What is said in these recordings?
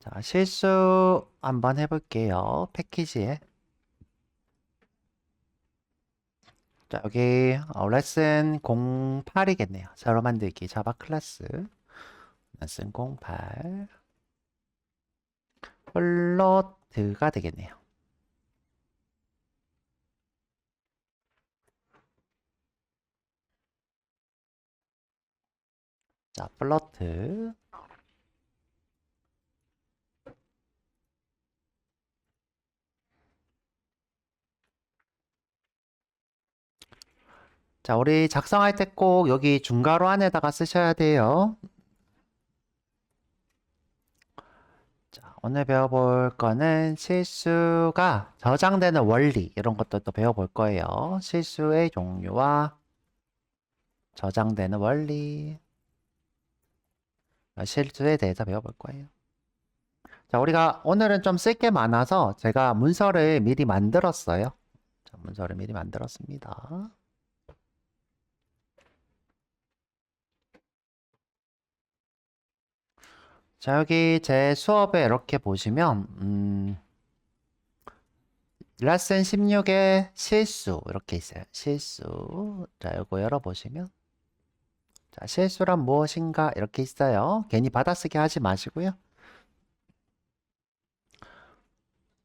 자, 실수 한번 해볼게요. 패키지에. 자, 여기 레슨 08이겠네요. 새로 만들기 자바 클래스. 레슨 08. 플로트가 되겠네요. 자, 플로트. 자, 우리 작성할 때 꼭 여기 중괄호 안에다가 쓰셔야 돼요. 자, 오늘 배워볼 거는 실수가 저장되는 원리, 이런 것도 또 배워볼 거예요. 실수의 종류와 저장되는 원리, 실수에 대해서 배워볼 거예요. 자, 우리가 오늘은 좀 쓸 게 많아서 제가 문서를 미리 만들었어요. 자, 문서를 미리 만들었습니다. 자, 여기 제 수업에 이렇게 보시면 레슨 16에 실수 이렇게 있어요. 실수. 자, 요거 열어보시면 자, 실수란 무엇인가 이렇게 있어요. 괜히 받아쓰기 하지 마시고요.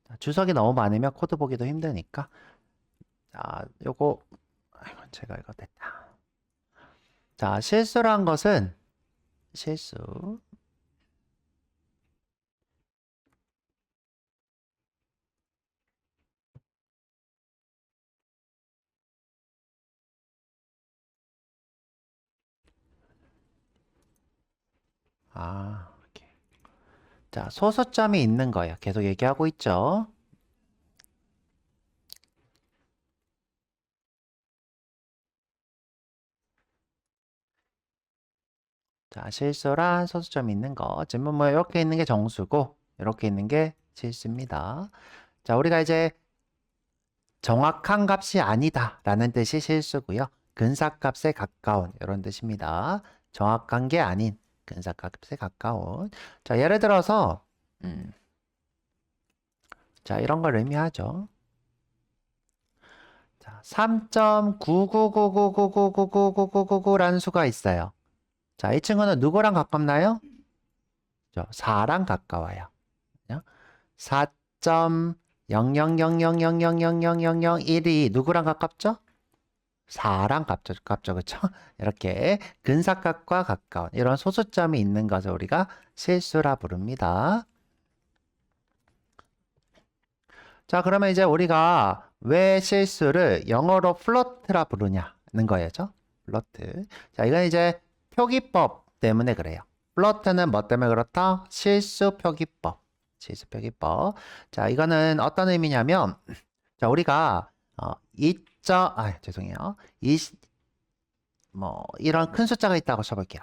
자, 주석이 너무 많으면 코드 보기도 힘드니까 자, 요거 아이고, 제가 이거 됐다. 자, 실수란 것은 실수. 이렇게. 자, 소수점이 있는 거예요. 계속 얘기하고 있죠. 자, 실수란 소수점이 있는 거. 지금 뭐 이렇게 있는 게 정수고 이렇게 있는 게 실수입니다. 자, 우리가 이제 정확한 값이 아니다 라는 뜻이 실수고요. 근사값에 가까운 이런 뜻입니다. 정확한 게 아닌 근사값에 가까운. 자, 예를 들어서 자, 이런 걸 의미하죠. 자, 3.99999999999라는 수가 있어요. 자, 이 친구는 누구랑 가깝나요? 4랑 가까워요. 4.00000000001이 누구랑 가깝죠? 4랑 가깝죠, 그쵸? 이렇게 근사값과 가까운 이런 소수점이 있는 것을 우리가 실수라 부릅니다. 자, 그러면 이제 우리가 왜 실수를 영어로 플러트라 부르냐는 거예요. 플러트. 자, 이건 이제 표기법 때문에 그래요. 플러트는 뭐 때문에 그렇다? 실수 표기법. 실수 표기법. 자, 이거는 어떤 의미냐면, 자, 우리가, 죄송해요. 이런 큰 숫자가 있다고 쳐볼게요.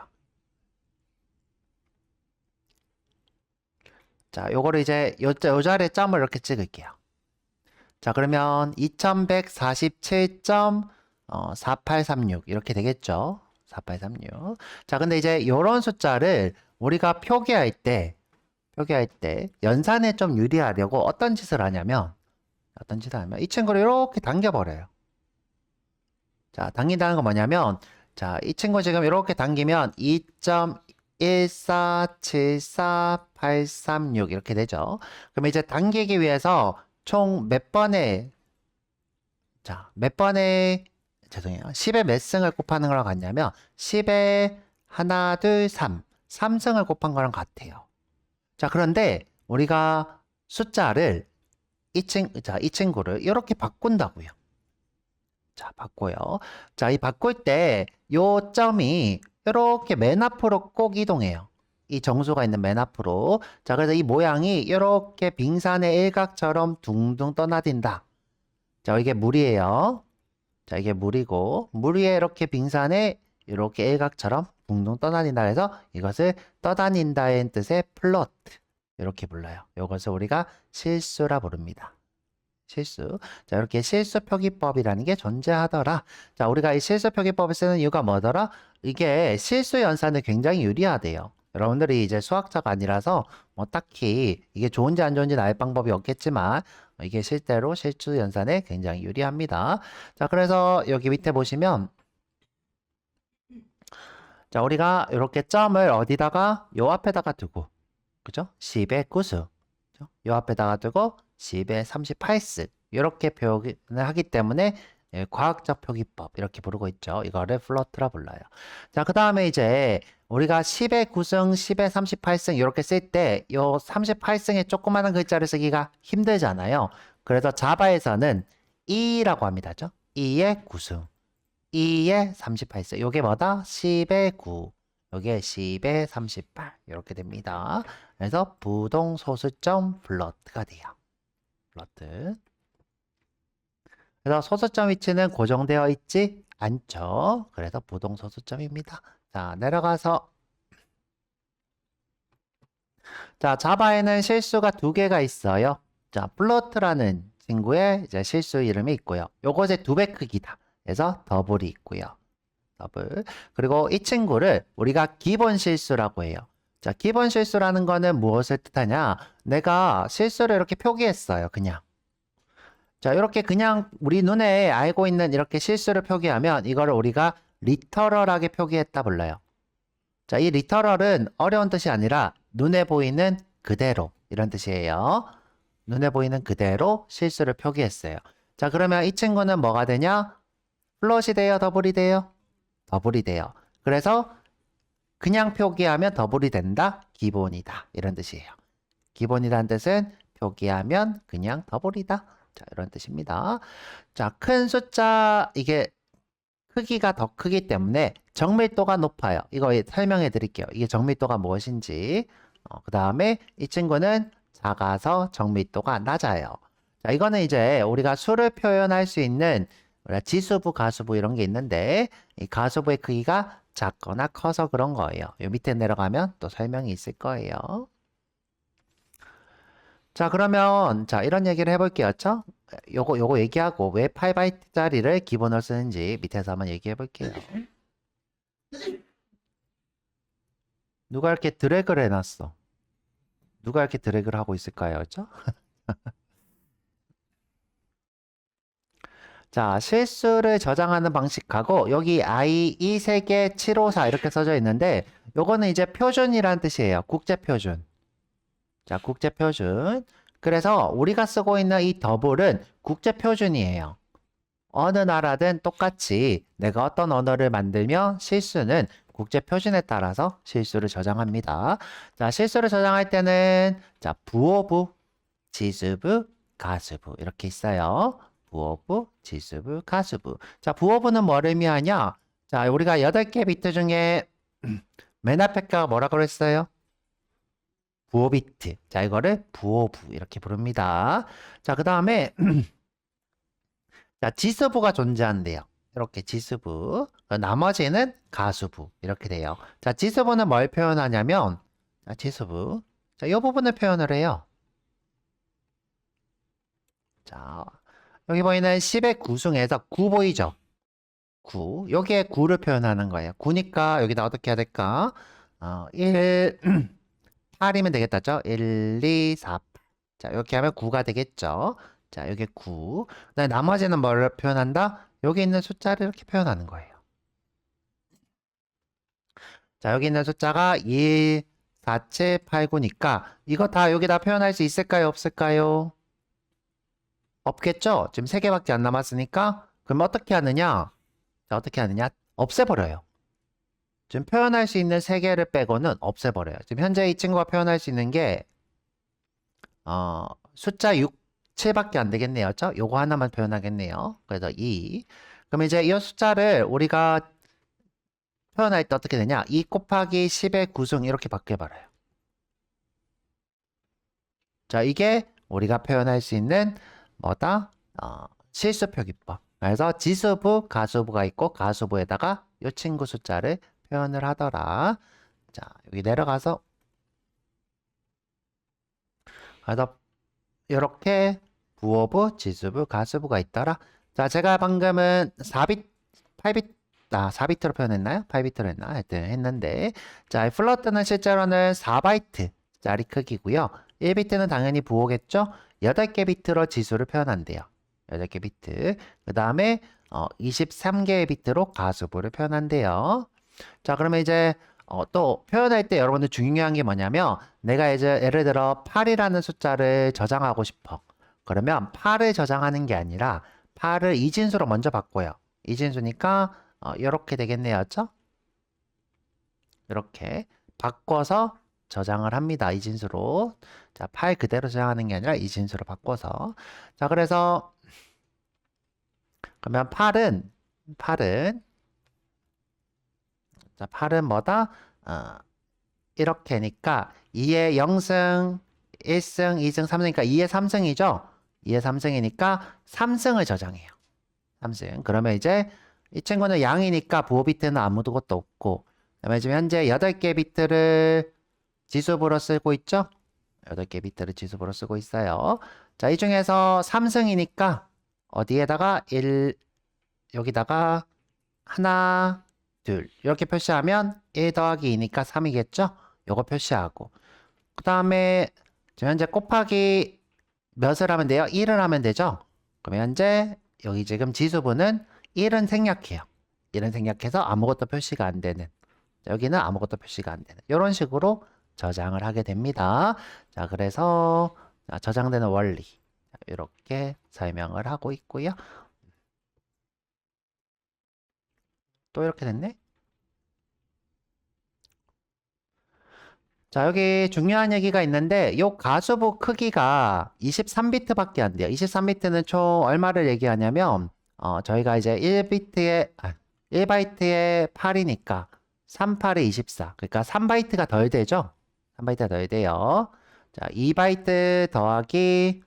자, 요거를 이제 요 자리에 점을 이렇게 찍을게요. 자, 그러면 2147.4836 이렇게 되겠죠. 4836. 자, 근데 이제 요런 숫자를 우리가 표기할 때 연산에 좀 유리하려고 어떤 짓을 하냐면 이 친구를 이렇게 당겨버려요. 자, 당긴다는 건 뭐냐면 자, 이 친구 지금 이렇게 당기면 2.1474836 이렇게 되죠. 그럼 이제 당기기 위해서 총 몇 번의 죄송해요. 10의 몇 승을 곱하는 거랑 같냐면 10의 하나, 둘, 3. 3승을 곱한 거랑 같아요. 자, 그런데 우리가 숫자를 이 친구를 이렇게 바꾼다고요. 자, 바꿔요. 자, 이 바꿀 때 요 점이 이렇게 맨 앞으로 꼭 이동해요. 이 정수가 있는 맨 앞으로. 자, 그래서 이 모양이 이렇게 빙산의 일각처럼 둥둥 떠나든다. 자, 이게 물이에요. 자, 이게 물이고, 물 위에 이렇게 빙산에 이렇게 일각처럼 둥둥 떠다닌다 해서 이것을 떠다닌다의 뜻의 플로트. 이렇게 불러요. 이것을 우리가 실수라 부릅니다. 실수. 자, 이렇게 실수 표기법이라는 게 존재하더라. 자, 우리가 이 실수 표기법을 쓰는 이유가 뭐더라? 이게 실수 연산에 굉장히 유리하대요. 여러분들이 이제 수학자가 아니라서 뭐 딱히 이게 좋은지 안 좋은지 알 방법이 없겠지만 이게 실제로 실수 연산에 굉장히 유리합니다. 자, 그래서 여기 밑에 보시면 자, 우리가 이렇게 점을 어디다가 요 앞에다가 두고 그죠? 10의 구수 요 앞에다가 두고 10의 38승 이렇게 표현을 하기 때문에 예, 과학적 표기법 이렇게 부르고 있죠. 이거를 플러트라 불러요. 자, 그 다음에 이제 우리가 10의 9승, 10의 38승 이렇게 쓸 때 요 38승의 조그마한 글자를 쓰기가 힘들잖아요. 그래서 자바에서는 2라고 합니다. 2의 9승, 2의 38승. 요게 뭐다? 10의 9. 요게 10의 38. 이렇게 됩니다. 그래서 부동소수점 플러트가 돼요. 플러트. 그래서 소수점 위치는 고정되어 있지 않죠. 그래서 부동소수점입니다. 자, 내려가서 자, 자바에는 실수가 두 개가 있어요. 자, 플로트라는 친구의 이제 실수 이름이 있고요. 요것의 두 배 크기다. 그래서 더블이 있고요. 더블. 그리고 이 친구를 우리가 기본 실수라고 해요. 자, 기본 실수라는 거는 무엇을 뜻하냐? 내가 실수를 이렇게 표기했어요. 그냥. 자, 이렇게 그냥 우리 눈에 알고 있는 이렇게 실수를 표기하면 이거를 우리가 리터럴하게 표기했다 불러요. 자, 이 리터럴은 어려운 뜻이 아니라 눈에 보이는 그대로 이런 뜻이에요. 눈에 보이는 그대로 실수를 표기했어요. 자, 그러면 이 친구는 뭐가 되냐? 플롯이 돼요? 더블이 돼요? 더블이 돼요. 그래서 그냥 표기하면 더블이 된다? 기본이다. 이런 뜻이에요. 기본이라는 뜻은 표기하면 그냥 더블이다. 자, 이런 뜻입니다. 자, 큰 숫자, 이게 크기가 더 크기 때문에 정밀도가 높아요. 이거 설명해 드릴게요. 이게 정밀도가 무엇인지. 그 다음에 이 친구는 작아서 정밀도가 낮아요. 자, 이거는 이제 우리가 수를 표현할 수 있는 지수부, 가수부 이런 게 있는데 이 가수부의 크기가 작거나 커서 그런 거예요. 요 밑에 내려가면 또 설명이 있을 거예요. 자, 그러면 자, 이런 얘기를 해볼게요. 죠? 요거 얘기하고 왜 8바이트짜리를 기본으로 쓰는지 밑에서 한번 얘기해 볼게요. 누가 이렇게 드래그를 해놨어? 누가 이렇게 드래그를 하고 있을까요? 그죠? 자, 실수를 저장하는 방식하고 여기 I2 3개 754 이렇게 써져 있는데 요거는 이제 표준이란 뜻이에요. 국제표준. 자, 국제표준. 그래서 우리가 쓰고 있는 이 더블은 국제표준이에요. 어느 나라든 똑같이 내가 어떤 언어를 만들면 실수는 국제표준에 따라서 실수를 저장합니다. 자, 실수를 저장할 때는 자, 부호부, 지수부, 가수부 이렇게 있어요. 부호부, 지수부, 가수부. 자, 부호부는 뭘 의미하냐? 자, 우리가 8개 비트 중에 맨 앞에 가 뭐라고 그랬어요? 부호 비트. 자, 이거를 부호부 이렇게 부릅니다. 자, 그 다음에 자, 지수부가 존재한대요. 이렇게 지수부. 나머지는 가수부. 이렇게 돼요. 자, 지수부는 뭘 표현하냐면 자, 지수부. 자, 이 부분을 표현을 해요. 자, 여기 보이는 10의 9승에서 9 보이죠? 9. 여기에 9를 표현하는 거예요. 9니까 여기다 어떻게 해야 될까? 1, 8이면 되겠다죠? 1, 2, 4. 자, 이렇게 하면 9가 되겠죠? 자, 여기 9. 그다음에 나머지는 뭘 표현한다? 여기 있는 숫자를 이렇게 표현하는 거예요. 자, 여기 있는 숫자가 1, 4, 7, 8, 9니까 이거 다 여기다 표현할 수 있을까요? 없을까요? 없겠죠? 지금 3개밖에 안 남았으니까 그럼 어떻게 하느냐? 자, 어떻게 하느냐? 없애버려요. 지금 표현할 수 있는 3개를 빼고는 없애버려요. 지금 현재 이 친구가 표현할 수 있는 게 숫자 6, 7밖에 안 되겠네요. 그렇죠? 요거 하나만 표현하겠네요. 그래서 2. 그럼 이제 이 숫자를 우리가 표현할 때 어떻게 되냐? 2 곱하기 10의 9승 이렇게 바뀌어버려요. 자, 이게 우리가 표현할 수 있는 뭐다? 실수 표기법. 그래서 지수부, 가수부가 있고 가수부에다가 이 친구 숫자를 표현을 하더라. 자, 여기 내려가서 그래서 이렇게 부호부, 지수부, 가수부가 있더라. 자, 제가 방금은 4빗, 8빗 4비트로 표현했나요? 8비트로 했나? 하여튼 했는데 자, 이 플로트는 실제로는 4바이트짜리 크기고요. 1비트는 당연히 부호겠죠? 8개 비트로 지수를 표현한대요. 8개 비트. 그 다음에 23개의 비트로 가수부를 표현한대요. 자, 그러면 이제 또 표현할 때 여러분들 중요한 게 뭐냐면 내가 이제 예를 들어 8이라는 숫자를 저장하고 싶어. 그러면 8을 저장하는 게 아니라 8을 이진수로 먼저 바꿔요. 이진수니까 이렇게 되겠네요. 그렇죠? 이렇게 바꿔서 저장을 합니다. 이진수로. 자, 8 그대로 저장하는 게 아니라 이진수로 바꿔서. 자, 그래서 그러면 8은 자, 8은 뭐다? 이렇게니까 2의 0승, 1승, 2승, 3승이니까 2의 3승이죠? 2의 3승이니까 3승을 저장해요. 3승. 그러면 이제 이 친구는 양이니까 부호 비트는 아무것도 없고 그다음에 지금 현재 8개 비트를 지수부로 쓰고 있죠? 8개 비트를 지수부로 쓰고 있어요. 자, 이 중에서 3승이니까 어디에다가 1, 여기다가 하나, 둘 이렇게 표시하면 1 더하기 2니까 3이겠죠? 요거 표시하고 그 다음에 지금 현재 곱하기 몇을 하면 돼요? 1을 하면 되죠? 그럼 현재 여기 지금 지수부는 1은 생략해요. 1은 생략해서 아무것도 표시가 안 되는 여기는 아무것도 표시가 안 되는 이런 식으로 저장을 하게 됩니다. 자, 그래서 저장되는 원리 이렇게 설명을 하고 있고요. 또 이렇게 됐네? 자, 여기 중요한 얘기가 있는데 요 가수부 크기가 23비트밖에 안 돼요. 23비트는 총 얼마를 얘기하냐면 저희가 이제 1바이트에 8이니까 38에 24. 그러니까 3바이트가 덜 되죠? 3바이트가 덜 돼요. 자, 2바이트 더하기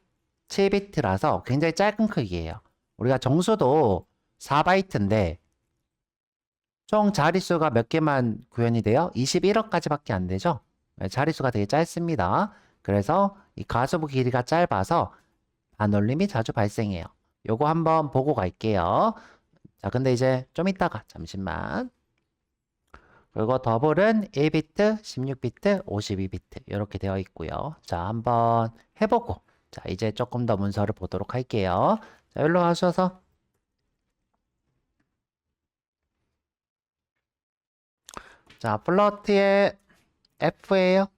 7비트라서 굉장히 짧은 크기예요. 우리가 정수도 4바이트인데 총 자릿수가 몇 개만 구현이 돼요? 21억까지밖에 안 되죠? 자릿수가 되게 짧습니다. 그래서 이 가수부 길이가 짧아서 반올림이 자주 발생해요. 요거 한번 보고 갈게요. 자, 근데 이제 좀 이따가 잠시만. 그리고 더블은 1비트, 16비트, 52비트 이렇게 되어 있고요. 자, 한번 해보고 자, 이제 조금 더 문서를 보도록 할게요. 자, 여기로 하셔서 자, 플러트의 F예요.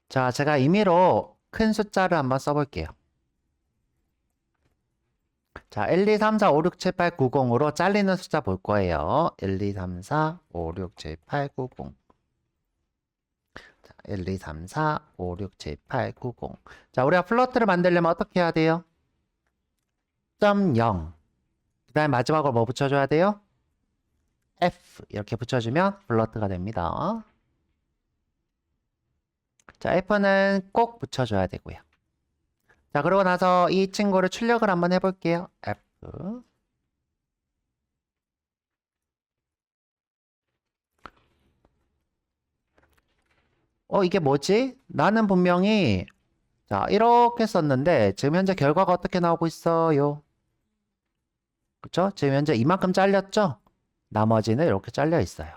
자, 제가 임의로 큰 숫자를 한번 써볼게요. 자, 1, 2, 3, 4, 5, 6, 7, 8, 9, 0으로 잘리는 숫자 볼 거예요. 1, 2, 3, 4, 5, 6, 7, 8, 9, 0. 자, 1, 2, 3, 4, 5, 6, 7, 8, 9, 0. 자, 우리가 플러트를 만들려면 어떻게 해야 돼요? 0. 그 다음에 마지막으로 뭐 붙여줘야 돼요? F. 이렇게 붙여주면 플러트가 됩니다. 자, F는 꼭 붙여줘야 되고요. 자, 그러고 나서 이 친구를 출력을 한번 해볼게요. F. 이게 뭐지? 나는 분명히 자, 이렇게 썼는데 지금 현재 결과가 어떻게 나오고 있어요? 그쵸? 지금 현재 이만큼 잘렸죠? 나머지는 이렇게 잘려 있어요.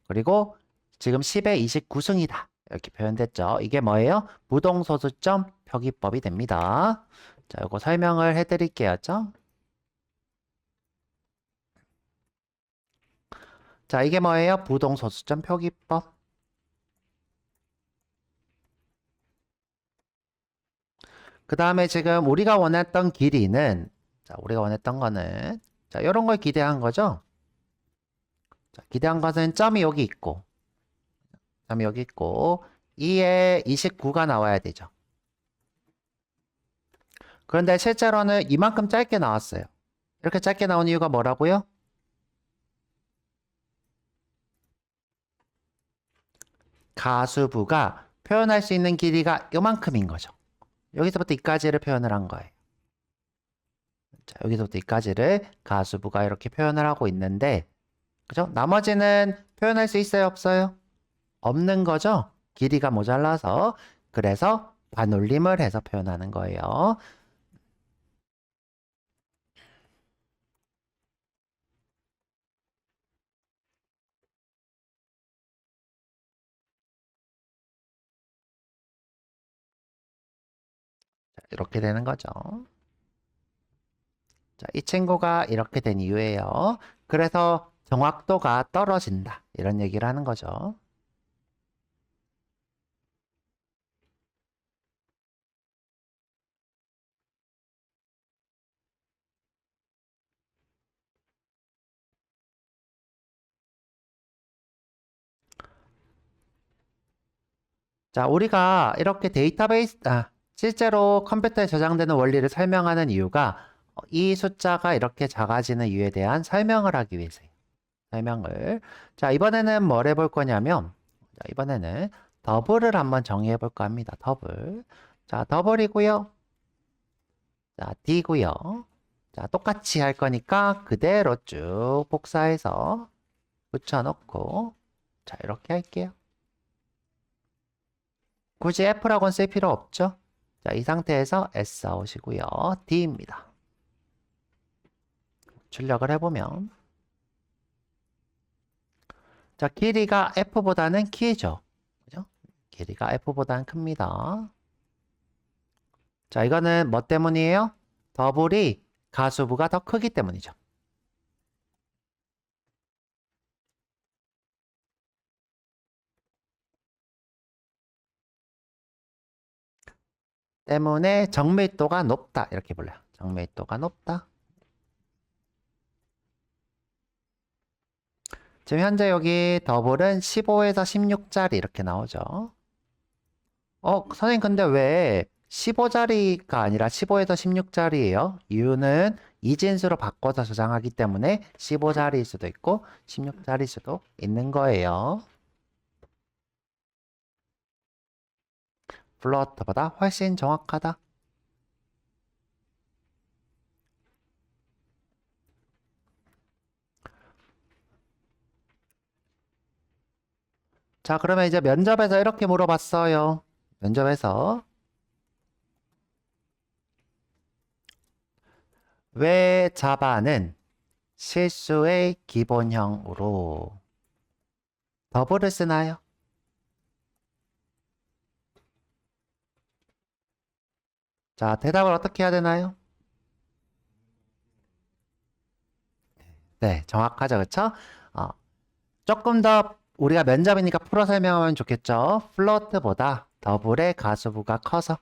그리고 지금 10에 29승이다. 이렇게 표현됐죠? 이게 뭐예요? 부동소수점 표기법이 됩니다. 자, 이거 설명을 해드릴게요. 자, 이게 뭐예요? 부동소수점 표기법. 그 다음에 지금 우리가 원했던 길이는 자, 우리가 원했던 거는 자, 이런 걸 기대한 거죠? 자, 기대한 것은 점이 여기 있고 점이 여기 있고 2에 29가 나와야 되죠. 그런데 실제로는 이만큼 짧게 나왔어요. 이렇게 짧게 나온 이유가 뭐라고요? 가수부가 표현할 수 있는 길이가 요만큼인 거죠. 여기서부터 이까지를 표현을 한 거예요. 자, 여기서부터 이까지를 가수부가 이렇게 표현을 하고 있는데 그죠? 나머지는 표현할 수 있어요? 없어요? 없는 거죠? 길이가 모자라서 그래서 반올림을 해서 표현하는 거예요. 이렇게 되는 거죠. 자, 이 친구가 이렇게 된 이유예요. 그래서 정확도가 떨어진다. 이런 얘기를 하는 거죠. 자, 우리가 이렇게 실제로 컴퓨터에 저장되는 원리를 설명하는 이유가 이 숫자가 이렇게 작아지는 이유에 대한 설명을 하기 위해서예요. 설명을. 자, 이번에는 뭘 해볼 거냐면, 자, 이번에는 더블을 한번 정의해 볼까 합니다. 더블. 자, 더블이고요. 자, D고요. 자, 똑같이 할 거니까 그대로 쭉 복사해서 붙여놓고, 자, 이렇게 할게요. 굳이 F라고는 쓸 필요 없죠? 자, 이 상태에서 S 나오시고요. D입니다. 출력을 해보면, 자, 길이가 F보다는 키죠. 그죠? 길이가 F보다는 큽니다. 자, 이거는 뭐 때문이에요? 더블이 가수부가 더 크기 때문이죠. 때문에 정밀도가 높다. 이렇게 불러요. 정밀도가 높다. 지금 현재 여기 더블은 15에서 16짜리 이렇게 나오죠. 선생님 근데 왜 15짜리가 아니라 15에서 16짜리예요? 이유는 이진수로 바꿔서 저장하기 때문에 15짜리일 수도 있고 16짜리일 수도 있는 거예요. 플로트보다 훨씬 정확하다. 자, 그러면 이제 면접에서 이렇게 물어봤어요. 면접에서 왜 자바는 실수의 기본형으로 더블을 쓰나요? 자, 대답을 어떻게 해야 되나요? 네, 정확하죠. 그쵸? 어, 조금 더 우리가 면접이니까 풀어 설명하면 좋겠죠? 플로트보다 더블의 가수부가 커서.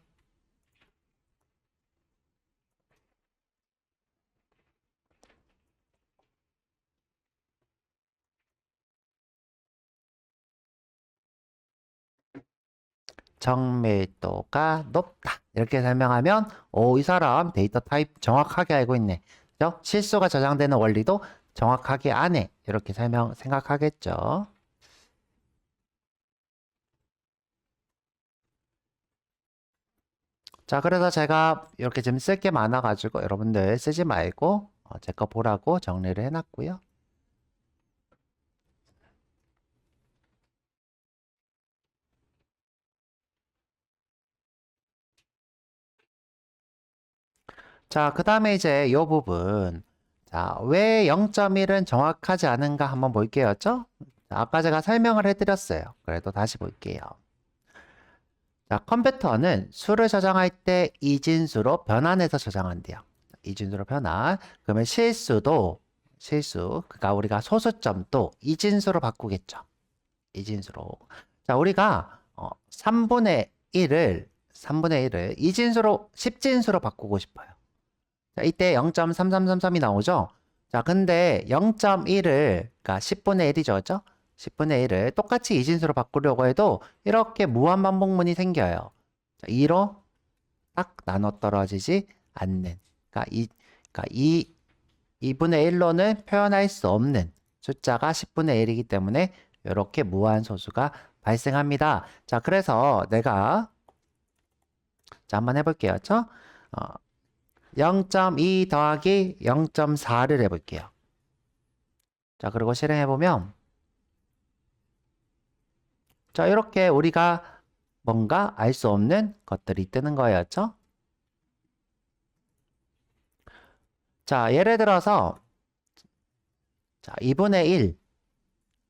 정밀도가 높다. 이렇게 설명하면, 오, 이 사람 데이터 타입 정확하게 알고 있네. 그죠? 실수가 저장되는 원리도 정확하게 아네. 이렇게 생각하겠죠. 자, 그래서 제가 이렇게 좀 쓸 게 많아가지고 여러분들 쓰지 말고 제 거 보라고 정리를 해놨고요. 자, 그 다음에 이제 이 부분. 자, 왜 0.1은 정확하지 않은가 한번 볼게요. 죠? 자, 아까 제가 설명을 해드렸어요. 그래도 다시 볼게요. 자, 컴퓨터는 수를 저장할 때 이진수로 변환해서 저장한대요. 이진수로 변환. 그러면 그러니까 우리가 소수점도 이진수로 바꾸겠죠. 이진수로. 자, 우리가 3분의 1을 이진수로 10진수로 바꾸고 싶어요. 자, 이때 0.3333이 나오죠? 자, 근데 0.1을, 그러니까 10분의 1이죠, 그죠? 10분의 1을 똑같이 이진수로 바꾸려고 해도 이렇게 무한반복문이 생겨요. 자, 2로 딱 나눠 떨어지지 않는. 그러니까 2분의 1로는 표현할 수 없는 숫자가 10분의 1이기 때문에 이렇게 무한소수가 발생합니다. 자, 그래서 내가 자, 한번 해볼게요. 0.2 더하기 0.4를 해볼게요. 자, 그리고 실행해보면 자, 이렇게 우리가 뭔가 알 수 없는 것들이 뜨는 거였죠. 자, 예를 들어서 자, 2분의 1.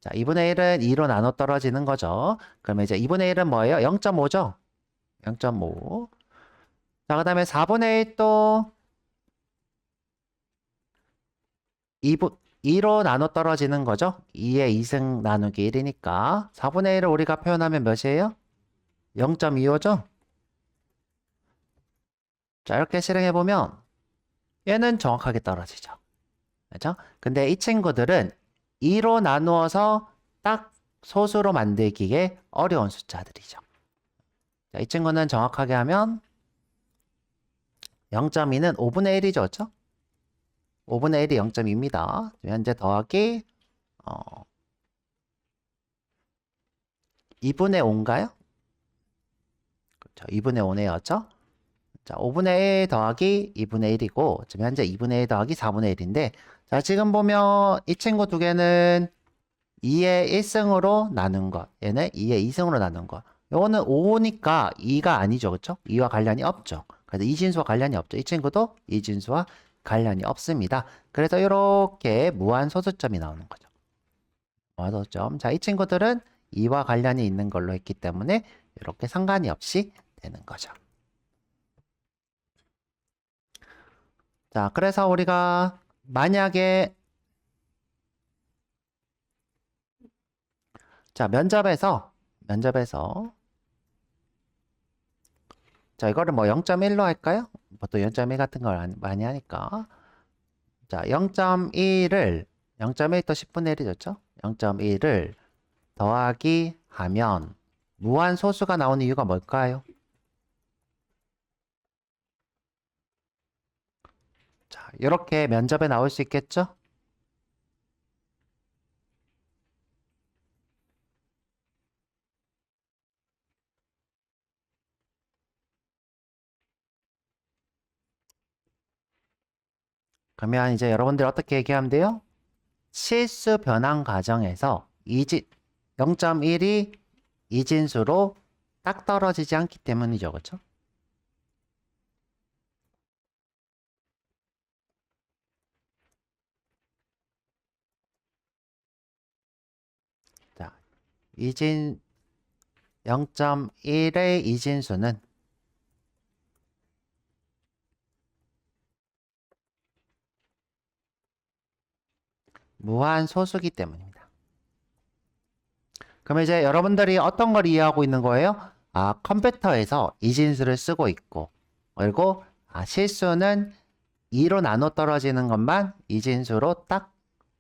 자, 2분의 1은 2로 나눠 떨어지는 거죠. 그러면 이제 2분의 1은 뭐예요? 0.5죠? 0.5. 자, 그 다음에 4분의 1 또 2로 나눠 떨어지는 거죠. 2의 2승 나누기 1이니까 4분의 1을 우리가 표현하면 몇이에요? 0.25죠? 자, 이렇게 실행해보면 얘는 정확하게 떨어지죠. 그렇죠? 근데 이 친구들은 2로 나누어서 딱 소수로 만들기에 어려운 숫자들이죠. 자, 이 친구는 정확하게 하면 0.2는 5분의 1이죠. 그렇죠? 5분의 1이 0.2입니다. 현재 더하기 2분의 5인가요? 그렇죠. 2분의 5네요. 그렇죠? 자, 5분의 1 더하기 2분의 1이고 지금 현재 2분의 1 더하기 4분의 1인데 자, 지금 보면 이 친구 두 개는 2의 1승으로 나눈 것 얘는 2의 2승으로 나눈 것 요거는 5니까 2가 아니죠. 그렇죠? 2와 관련이 없죠. 그래서 이진수와 관련이 없죠. 이 친구도 이진수와 관련이 없습니다. 그래서 이렇게 무한소수점이 나오는 거죠. 무한소수점. 자, 이 친구들은 2와 관련이 있는 걸로 했기 때문에 이렇게 상관이 없이 되는 거죠. 자, 그래서 우리가 만약에 자, 면접에서 자, 이거를 뭐 0.1로 할까요? 보통 0.1 같은 걸 많이 하니까 자, 0.1을 0.1 또 10분의 1이 좋죠? 0.1을 더하기 하면 무한 소수가 나오는 이유가 뭘까요? 자, 이렇게 면접에 나올 수 있겠죠? 그러면 이제 여러분들 어떻게 얘기하면 돼요? 실수 변환 과정에서 0.1이 이진수로 딱 떨어지지 않기 때문이죠. 그렇죠? 자, 0.1의 이진수는 무한 소수기 때문입니다. 그럼 이제 여러분들이 어떤 걸 이해하고 있는 거예요? 아, 컴퓨터에서 이진수를 쓰고 있고, 그리고 실수는 2로 나눠 떨어지는 것만 이진수로 딱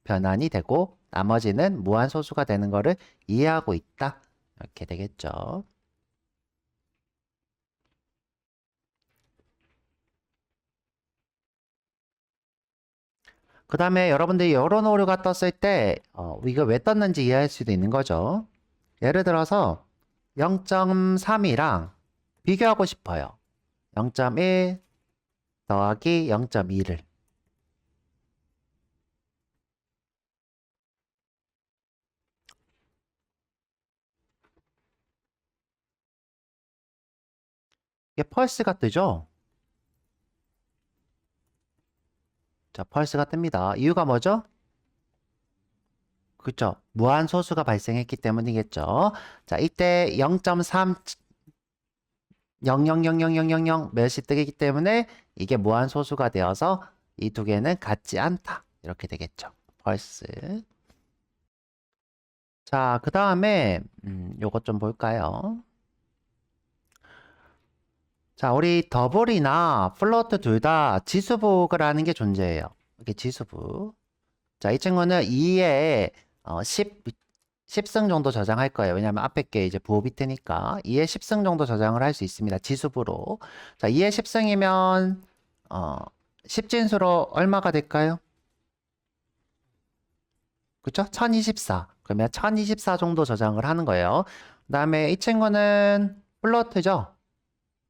변환이 되고, 나머지는 무한 소수가 되는 거를 이해하고 있다. 이렇게 되겠죠. 그 다음에 여러분들이 이런 오류가 떴을 때 이거 왜 떴는지 이해할 수도 있는 거죠. 예를 들어서 0.3이랑 비교하고 싶어요. 0.1 더하기 0.2를 이게 펄스가 뜨죠? 자, 펄스가 뜹니다. 이유가 뭐죠? 그렇죠. 무한 소수가 발생했기 때문이겠죠. 자, 이때 0.3 0.0000000 몇이 뜨기 때문에 이게 무한 소수가 되어서 이 두 개는 같지 않다. 이렇게 되겠죠. 펄스. 자, 그 다음에 요것 좀 볼까요? 자, 우리 더블이나 플로트 둘 다 지수부라는 게 존재해요. 이게 지수부. 자, 이 친구는 2에 10승 정도 저장할 거예요. 왜냐하면 앞에 게 이제 부호 비트니까 2에 10승 정도 저장을 할 수 있습니다. 지수부로. 자, 2에 10승이면 10진수로 얼마가 될까요? 그쵸? 1024. 그러면 1024 정도 저장을 하는 거예요. 그 다음에 이 친구는 플로트죠?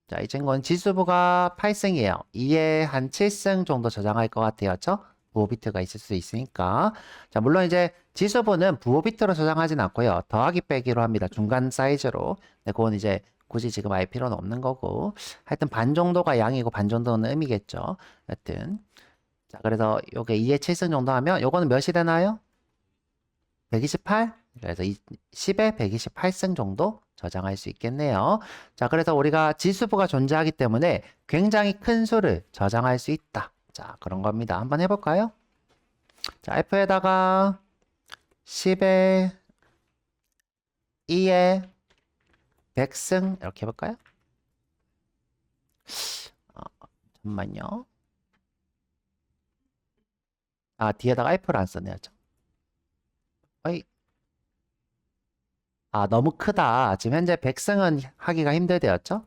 자, 이 친구는 지수부가 8승이에요. 2에 한 7승 정도 저장할 것 같아요. 그쵸? 부호 비트가 있을 수 있으니까. 자, 물론 이제 지수부는 부호 비트로 저장하진 않고요. 더하기 빼기로 합니다. 중간 사이즈로. 근데 그건 이제 굳이 지금 알 필요는 없는 거고. 하여튼 반 정도가 양이고 반 정도는 음이겠죠. 하여튼. 자, 그래서 요게 2에 7승 정도 하면 요거는 몇이 되나요? 128? 그래서 10에 128승 정도 저장할 수 있겠네요. 자, 그래서 우리가 지수부가 존재하기 때문에 굉장히 큰 수를 저장할 수 있다. 자, 그런 겁니다. 한번 해볼까요? 자, F에다가 10에 2에 100승 이렇게 해볼까요? 잠깐만요. 아, 뒤에다가 F를 안 썼네요. 어이. 아, 너무 크다. 지금 현재 100승은 하기가 힘들대였죠?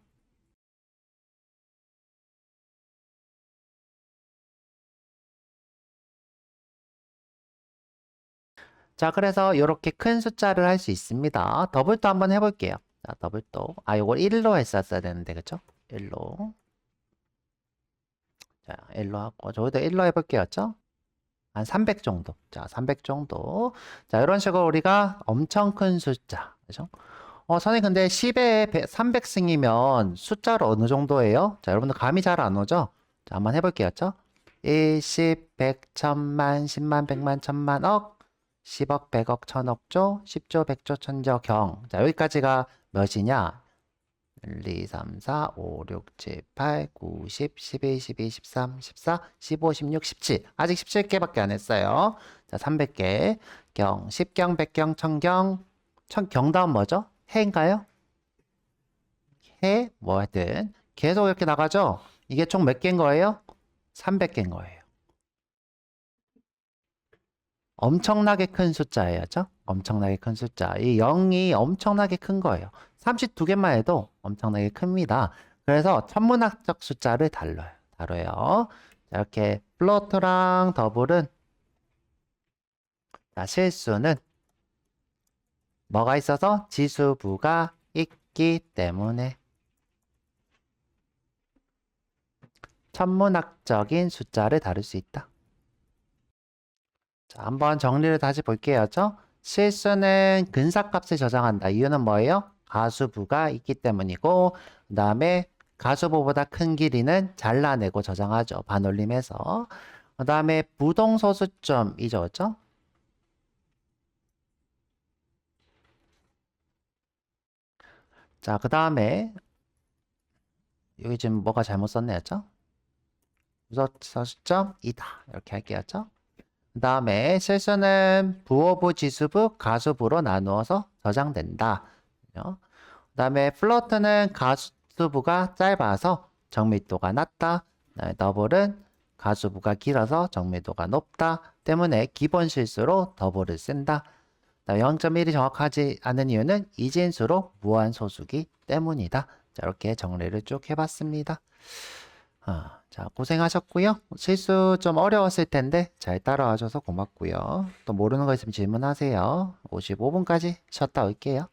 자, 그래서 이렇게 큰 숫자를 할 수 있습니다. 더블도 한번 해볼게요. 자, 더블도. 아, 요걸 1로 했었어야 되는데, 그쵸? 1로. 자, 1로 하고, 저기도 1로 해볼게요. 죠? 한 300 정도. 자, 300 정도. 자, 이런 식으로 우리가 엄청 큰 숫자. 그죠? 선생님, 근데 10에 300승이면 숫자로 어느 정도예요? 자, 여러분들 감이 잘 안 오죠? 자, 한번 해볼게요. 죠? 1, 10, 100, 1000만, 10만, 100만, 1000만, 억, 10억, 100억, 1000억조, 10조, 100조, 1000조, 경. 자, 여기까지가 몇이냐? 1, 2, 3, 4, 5, 6, 7, 8, 9, 10, 11, 12, 13, 14, 15, 16, 17. 아직 17개밖에 안 했어요. 자, 300개. 경, 10경, 100경, 1000경. 경 다음 뭐죠? 해인가요? 해, 뭐 하여튼. 계속 이렇게 나가죠? 이게 총 몇 개인 거예요? 300개인 거예요. 엄청나게 큰 숫자예요. 죠? 엄청나게 큰 숫자. 이 0이 엄청나게 큰 거예요. 32개만 해도 엄청나게 큽니다. 그래서 천문학적 숫자를 다뤄요. 자, 이렇게 플로트랑 더블은 자, 실수는 뭐가 있어서 지수부가 있기 때문에 천문학적인 숫자를 다룰 수 있다. 자, 한번 정리를 다시 볼게요. 실수는 근사값을 저장한다. 이유는 뭐예요? 가수부가 있기 때문이고, 그 다음에 가수부보다 큰 길이는 잘라내고 저장하죠. 반올림해서. 그 다음에 부동소수점이죠. 그죠? 자, 그 다음에 여기 지금 뭐가 잘못 썼네요. 부소수점이다. 이렇게 할게요. 그 다음에 실수는 부호부, 지수부, 가수부로 나누어서 저장된다. 그 다음에 플로트는 가수부가 짧아서 정밀도가 낮다. 그다음에 더블은 가수부가 길어서 정밀도가 높다. 때문에 기본 실수로 더블을 쓴다. 0.1이 정확하지 않은 이유는 이진수로 무한소수기 때문이다. 자, 이렇게 정리를 쭉 해봤습니다. 자, 고생하셨고요. 실수 좀 어려웠을 텐데 잘 따라와 줘서 고맙고요. 또 모르는 거 있으면 질문하세요. 55분까지 쉬었다 올게요.